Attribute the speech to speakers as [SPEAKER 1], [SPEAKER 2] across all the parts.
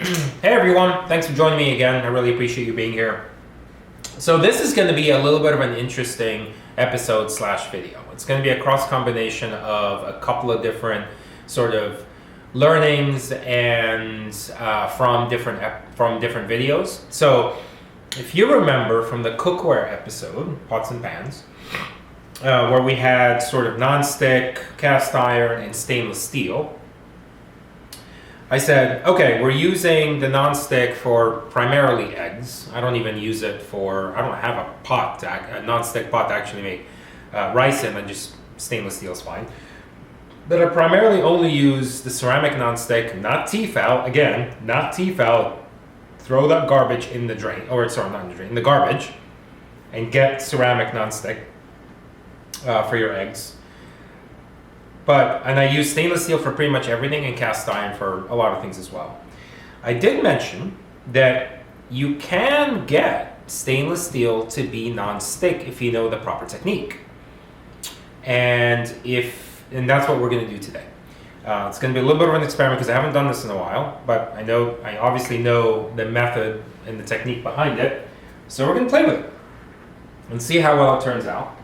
[SPEAKER 1] Hey everyone, thanks for joining me again. I really appreciate you being here. So this is going to be a little bit of an interesting episode slash video. It's going to be a cross combination of a couple of different sort of learnings and from different videos. So if you remember from the cookware episode, pots and pans, where we had sort of non-stick, cast iron, and stainless steel, I said, okay, we're using the non-stick for primarily eggs. I don't even use it for, I don't have a non-stick pot to actually make rice in, and just stainless steel is fine. But I primarily only use the ceramic non-stick, not T-Fal. Again, not T-Fal. Throw that garbage in the drain, or sorry, not in the drain, in the garbage, and get ceramic non-stick for your eggs. And I use stainless steel for pretty much everything and cast iron for a lot of things as well. I did mention that you can get stainless steel to be non-stick if you know the proper technique. And that's what we're going to do today. It's going to be a little bit of an experiment because I haven't done this in a while, but I obviously know the method and the technique behind it. So we're going to play with it and see how well it turns out.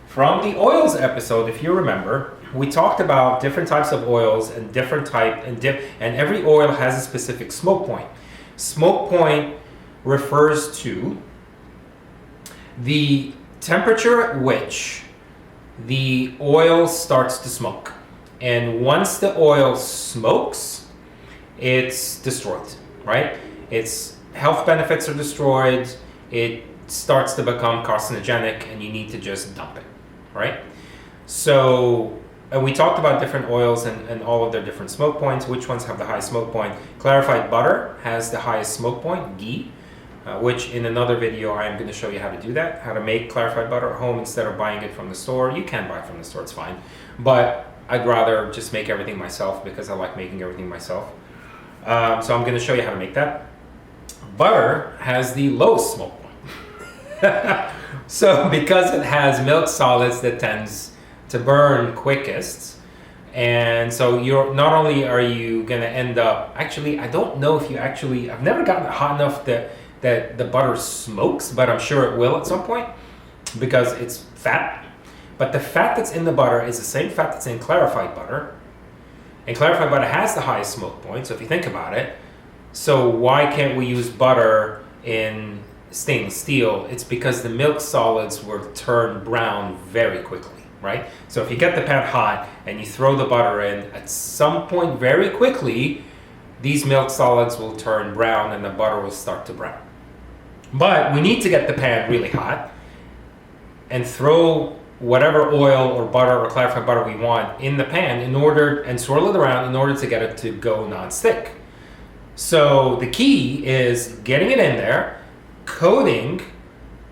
[SPEAKER 1] From the oils episode, if you remember, we talked about different types of oils and and every oil has a specific smoke point. Smoke point refers to the temperature at which the oil starts to smoke. And once the oil smokes, it's destroyed, right? Its health benefits are destroyed. It starts to become carcinogenic and you need to just dump it, right? So, and we talked about different oils and all of their different smoke points, which ones have the highest smoke point. Clarified butter has the highest smoke point, ghee, which in another video I am going to show you how to do that, how to make clarified butter at home instead of buying it from the store. You can buy it from the store, it's fine. But I'd rather just make everything myself because I like making everything myself. So I'm going to show you how to make that. Butter has the lowest smoke point. So because it has milk solids that tends to burn quickest, and so not only are you going to end up, actually I don't know if I've never gotten it hot enough that the butter smokes, but I'm sure it will at some point because it's fat. But the fat that's in the butter is the same fat that's in clarified butter, and clarified butter has the highest smoke point. So if you think about it, so why can't we use butter in stainless steel? It's because the milk solids will turn brown very quickly. Right? So if you get the pan hot and you throw the butter in, at some point very quickly, these milk solids will turn brown and the butter will start to brown. But we need to get the pan really hot and throw whatever oil or butter or clarified butter we want in the pan and swirl it around in order to get it to go non-stick. So the key is getting it in there, coating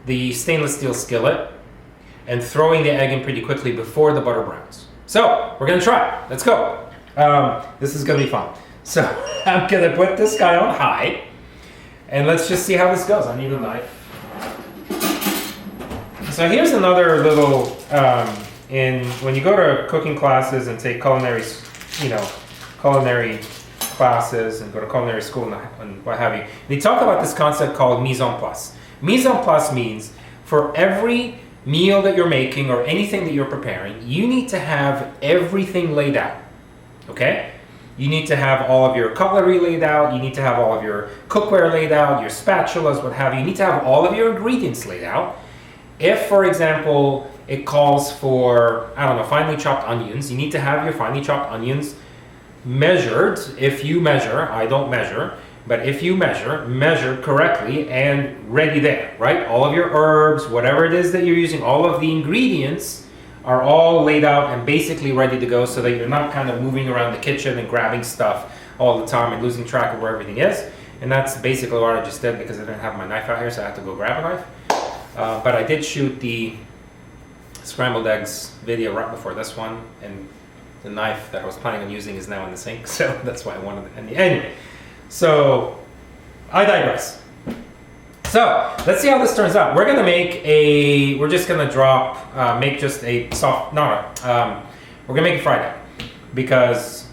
[SPEAKER 1] the stainless steel skillet, and throwing the egg in pretty quickly before the butter browns. So we're gonna try. Let's go. This is gonna be fun. So I'm gonna put this guy on high, and let's just see how this goes. I need a knife. So here's another little, when you go to cooking classes and take culinary classes and go to culinary school and what have you, they talk about this concept called mise en place. Mise en place means for every meal that you're making or anything that you're preparing, you need to have everything laid out, okay? You need to have all of your cutlery laid out, you need to have all of your cookware laid out, your spatulas, what have you. You need to have all of your ingredients laid out. If, for example, it calls for, finely chopped onions, you need to have your finely chopped onions measured. If you measure, I don't measure, but if you measure correctly and ready there, right? All of your herbs, whatever it is that you're using, all of the ingredients are all laid out and basically ready to go so that you're not kind of moving around the kitchen and grabbing stuff all the time and losing track of where everything is. And that's basically what I just did because I didn't have my knife out here, so I had to go grab a knife. But I did shoot the scrambled eggs video right before this one, and the knife that I was planning on using is now in the sink, so that's why I wanted it. Anyway. So, I digress. So, let's see how this turns out. We're just gonna make a fried egg. Because,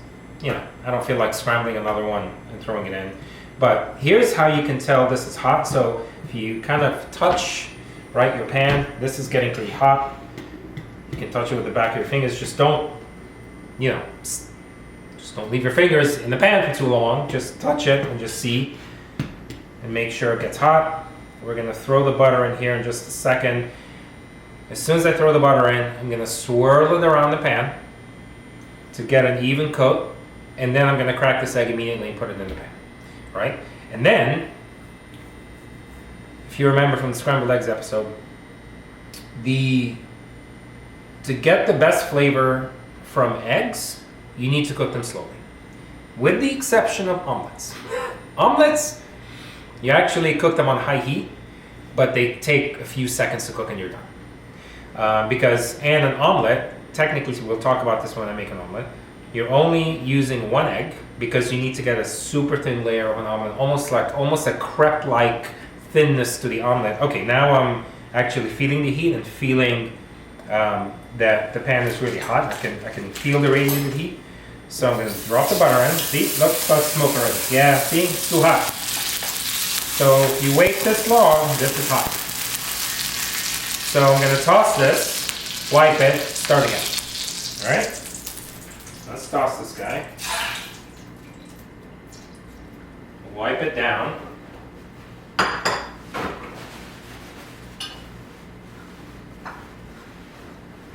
[SPEAKER 1] I don't feel like scrambling another one and throwing it in. But here's how you can tell this is hot. So if you kind of touch, right, your pan, this is getting pretty hot. You can touch it with the back of your fingers. Just don't, you know, just don't leave your fingers in the pan for too long. Just touch it and just see and make sure it gets hot. We're gonna throw the butter in here in just a second. As soon as I throw the butter in, I'm gonna swirl it around the pan to get an even coat, and then I'm gonna crack this egg immediately and put it in the pan, right? And then, if you remember from the scrambled eggs episode, to get the best flavor from eggs, you need to cook them slowly. With the exception of omelets. Omelets, you actually cook them on high heat, but they take a few seconds to cook and you're done. And an omelet, technically, we'll talk about this when I make an omelet, you're only using one egg because you need to get a super thin layer of an omelet, almost a crepe-like thinness to the omelet. Okay, now I'm actually feeling the heat and feeling that the pan is really hot. I can feel the radiated heat. So I'm going to drop the butter in. See, look, it starts to smoke already. Yeah, see, it's too hot. So if you wait this long, this is hot. So I'm going to toss this, wipe it, start again. All right? Let's toss this guy. Wipe it down.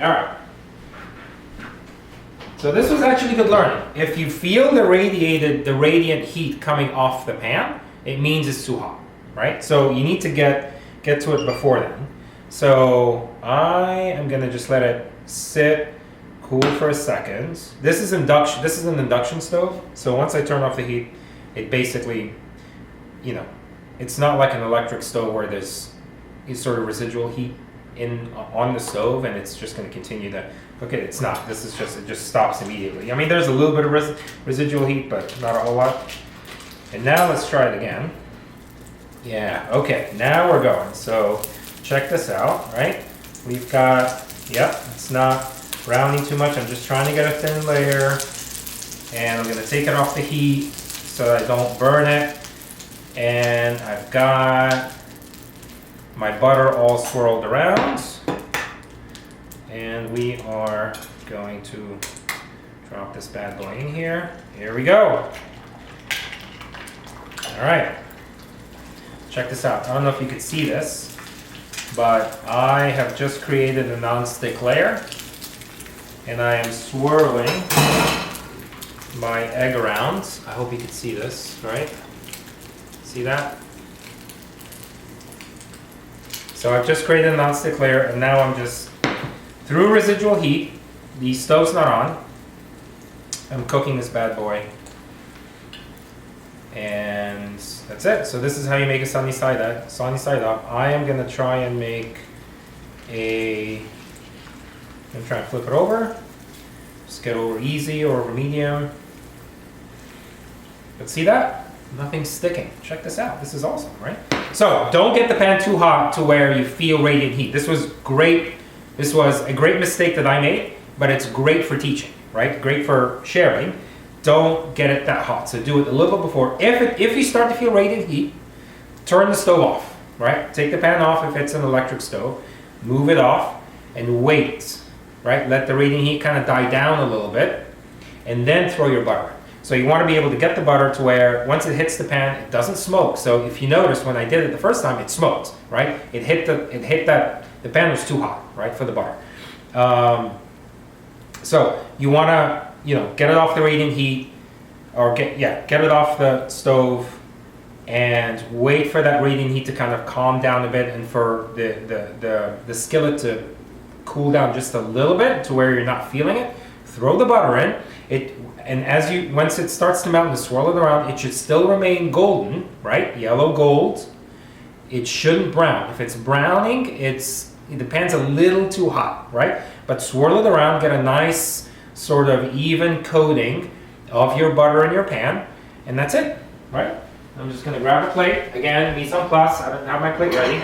[SPEAKER 1] All right. So this was actually good learning. If you feel the radiant heat coming off the pan, it means it's too hot, right? So you need to get to it before then. So I am gonna just let it sit, cool for a second. This is induction. This is an induction stove. So once I turn off the heat, it basically, you know, it's not like an electric stove where there's sort of residual heat on the stove, and it's just going to continue to. Okay, it's not. This is just, it just stops immediately. I mean, there's a little bit of residual heat, but not a whole lot. And now let's try it again. Yeah. Okay. Now we're going. So check this out. Right. We've got. Yep. It's not browning too much. I'm just trying to get a thin layer, and I'm going to take it off the heat so that I don't burn it. And I've got my butter all swirled around, and we are going to drop this bad boy in here. Here we go. All right, check this out. I don't know if you could see this, but I have just created a non-stick layer, and I am swirling my egg around. I hope you can see this, right? See that? So I've just created a non-stick layer, and now I'm just, through residual heat, the stove's not on, I'm cooking this bad boy. And that's it. So this is how you make a sunny side up. I am gonna try and make I'm gonna try and flip it over. Just get over easy or over medium. But see that? Nothing's sticking. Check this out. This is awesome, right? So don't get the pan too hot to where you feel radiant heat. This was great. This was a great mistake that I made, but it's great for teaching, right? Great for sharing. Don't get it that hot. So do it a little bit before. If you start to feel radiant heat, turn the stove off, right? Take the pan off if it's an electric stove. Move it off and wait, right? Let the radiant heat kind of die down a little bit, and then throw your butter. So you want to be able to get the butter to where once it hits the pan, it doesn't smoke. So if you notice, when I did it the first time, it smoked, right? It hit that the pan was too hot, right, for the butter. So you want to, get it off the radiant heat, or get it off the stove, and wait for that radiant heat to kind of calm down a bit, and for the skillet to cool down just a little bit to where you're not feeling it. Throw the butter in. And once it starts to melt and swirl it around, it should still remain golden, right? Yellow gold. It shouldn't brown. If it's browning, the pan's a little too hot, right? But swirl it around, get a nice sort of even coating of your butter in your pan, and that's it, right? I'm just gonna grab a plate. Again, mise en place. I don't have my plate ready.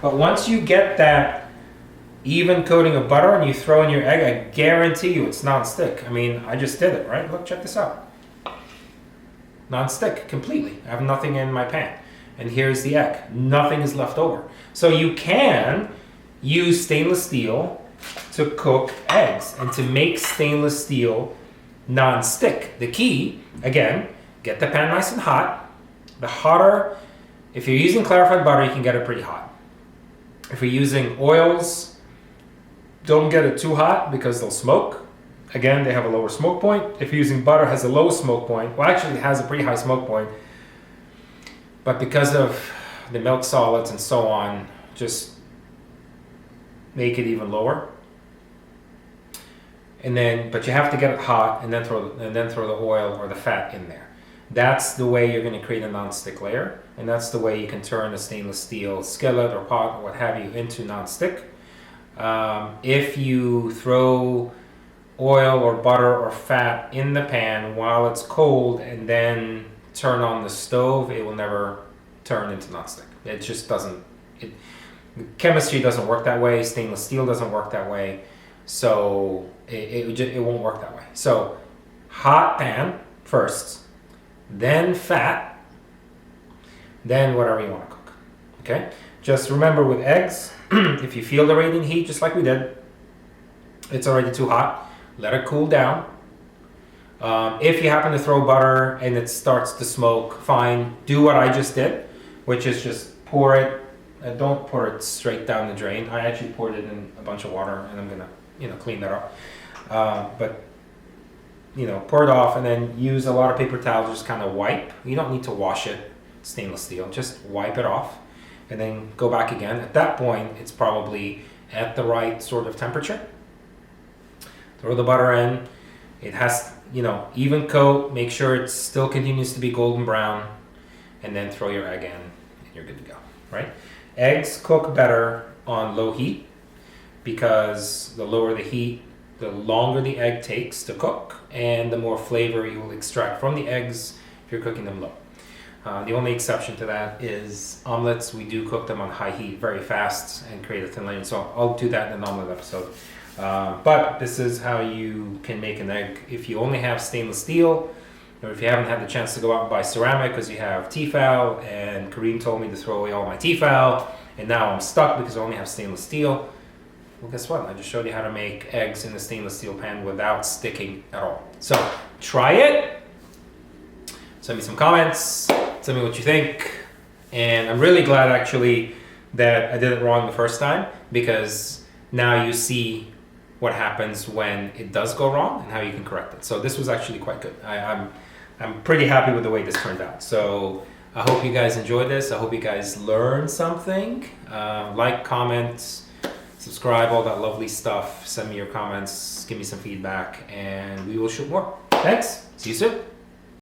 [SPEAKER 1] But once you get that even coating of butter and you throw in your egg, I guarantee you it's non-stick. I mean, I just did it, right? Look, check this out. Non-stick completely. I have nothing in my pan. And here's the egg. Nothing is left over. So you can use stainless steel to cook eggs and to make stainless steel non-stick. The key, again, get the pan nice and hot. The hotter, if you're using clarified butter, you can get it pretty hot. If you're using oils, don't get it too hot because they'll smoke. Again, they have a lower smoke point. If you're using butter, it has a low smoke point. Well, actually, it has a pretty high smoke point. But because of the milk solids and so on, just make it even lower. And then, but you have to get it hot and then throw the oil or the fat in there. That's the way you're going to create a non-stick layer, and that's the way you can turn a stainless steel skillet or pot or what have you into non-stick. If you throw oil or butter or fat in the pan while it's cold and then turn on the stove, it will never turn into non-stick. It just doesn't. Chemistry doesn't work that way. Stainless steel doesn't work that way. So it won't work that way. So hot pan first, then fat, then whatever you want to cook. Okay? Just remember with eggs, if you feel the radiant heat, just like we did, it's already too hot, let it cool down. If you happen to throw butter and it starts to smoke, fine. Do what I just did, which is just pour it. Don't pour it straight down the drain. I actually poured it in a bunch of water, and I'm gonna, clean that up. But pour it off, and then use a lot of paper towels. Just kind of wipe. You don't need to wash it. Stainless steel. Just wipe it off, and then go back again. At that point, it's probably at the right sort of temperature. Throw the butter in. It has, even coat. Make sure it still continues to be golden brown, and then throw your egg in, and you're good to go. Right? Eggs cook better on low heat because the lower the heat, the longer the egg takes to cook, and the more flavor you will extract from the eggs if you're cooking them low. The only exception to that is omelets. We do cook them on high heat very fast and create a thin layer. So I'll do that in an omelet episode. But this is how you can make an egg. If you only have stainless steel, or if you haven't had the chance to go out and buy ceramic because you have T-Fal, and Kareem told me to throw away all my T-Fal, and now I'm stuck because I only have stainless steel. Well, guess what? I just showed you how to make eggs in a stainless steel pan without sticking at all. So try it. Send me some comments. Tell me what you think. And I'm really glad actually that I did it wrong the first time, because now you see what happens when it does go wrong and how you can correct it. So this was actually quite good. I'm pretty happy with the way this turned out. So I hope you guys enjoyed this. I hope you guys learned something. Like, comment, subscribe, all that lovely stuff. Send me your comments, give me some feedback, and we will shoot more. Thanks. See you soon.